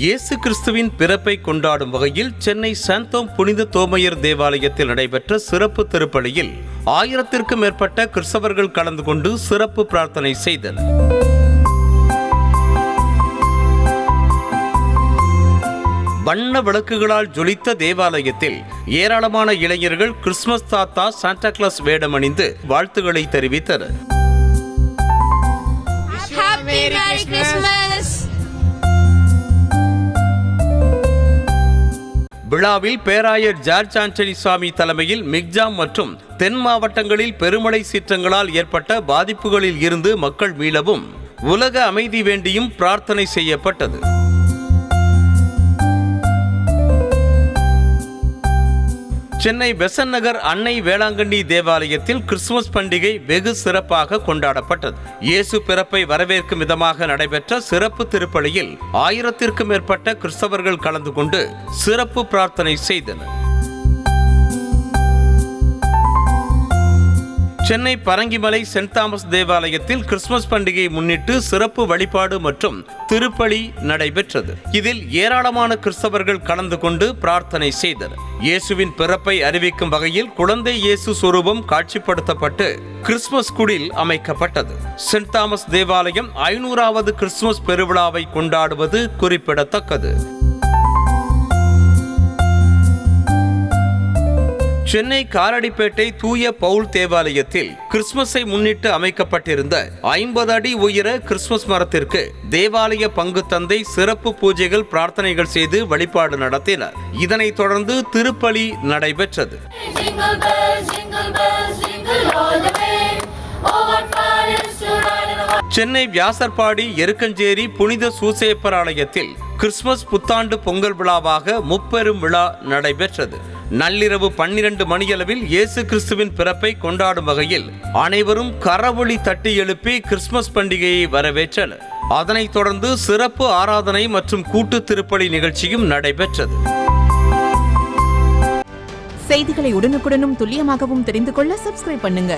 இயேசு கிறிஸ்துவின் பிறப்பை கொண்டாடும் வகையில் சென்னை சாந்தோம் புனித தோமையர் தேவாலயத்தில் நடைபெற்ற சிறப்பு திருப்பலியில் 1000க்கும் மேற்பட்ட கிறிஸ்தவர்கள் கலந்து கொண்டு சிறப்பு பிரார்த்தனை செய்தனர். வண்ண விளக்குகளால் ஜொலித்த தேவாலயத்தில் ஏராளமான இளைஞர்கள் கிறிஸ்துமஸ் தாத்தா சாண்டா கிளாஸ் வேடமணிந்து வாழ்த்துக்களை தெரிவித்தனர். விழாவில் பேராயர் ஜார்ஜ் ஆண்டனி சாமி தலைமையில் மிக்ஜாம் மற்றும் தென் மாவட்டங்களில் பெருமழை சீற்றங்களால் ஏற்பட்ட பாதிப்புகளில் இருந்து மக்கள் மீளவும் உலக அமைதி வேண்டியும் பிரார்த்தனை செய்யப்பட்டது. சென்னை பெசன்ட் நகர் அன்னை வேளாங்கண்ணி தேவாலயத்தில் கிறிஸ்துமஸ் பண்டிகை வெகு சிறப்பாக கொண்டாடப்பட்டது. இயேசு பிறப்பை வரவேற்கும் விதமாக நடைபெற்ற சிறப்பு திருப்பலியில் 1000க்கும் மேற்பட்ட கிறிஸ்தவர்கள் கலந்து கொண்டு சிறப்பு பிரார்த்தனை செய்தனர். சென்னை பரங்கிமலை சென்ட் தாமஸ் தேவாலயத்தில் கிறிஸ்துமஸ் பண்டிகையை முன்னிட்டு சிறப்பு வழிபாடு மற்றும் திருப்பலி நடைபெற்றது. இதில் ஏராளமான கிறிஸ்தவர்கள் கலந்து கொண்டு பிரார்த்தனை செய்தனர். இயேசுவின் பிறப்பை அறிவிக்கும் வகையில் குழந்தை இயேசு சொரூபம் காட்சிப்படுத்தப்பட்டு கிறிஸ்துமஸ் குடில் அமைக்கப்பட்டது. சென்ட் தாமஸ் தேவாலயம் 500வது கிறிஸ்துமஸ் பெருவிழாவை கொண்டாடுவது குறிப்பிடத்தக்கது. சென்னை காலடிப்பேட்டை தூய பவுல் தேவாலயத்தில் கிறிஸ்துமஸை முன்னிட்டு அமைக்கப்பட்டிருந்த 50 அடி உயர கிறிஸ்துமஸ் மரத்திற்கு தேவாலய பங்கு தந்தை சிறப்பு பூஜைகள் பிரார்த்தனைகள் செய்து வழிபாடு நடத்தினர். இதனைத் தொடர்ந்து திருப்பலி நடைபெற்றது. சென்னை வியாசர்பாடி எருக்கஞ்சேரி புனித சூசேப்பர் ஆலயத்தில் கிறிஸ்துமஸ் புத்தாண்டு பொங்கல் விழாவாக முப்பெரும் விழா நடைபெற்றது. நள்ளிரவு 12 மணியளவில் இயேசு கிறிஸ்துவின் பிறப்பை கொண்டாடும் வகையில் அனைவரும் கரவொலி தட்டி எழுப்பி கிறிஸ்துமஸ் பண்டிகையை வரவேற்றனர். அதனைத் தொடர்ந்து சிறப்பு ஆராதனை மற்றும் கூட்டு திருப்பலி நிகழ்ச்சியும் நடைபெற்றது. செய்திகளை உடனுக்குடனும் துல்லியமாகவும் தெரிந்து கொள்ள சப்ஸ்கிரைப் பண்ணுங்க.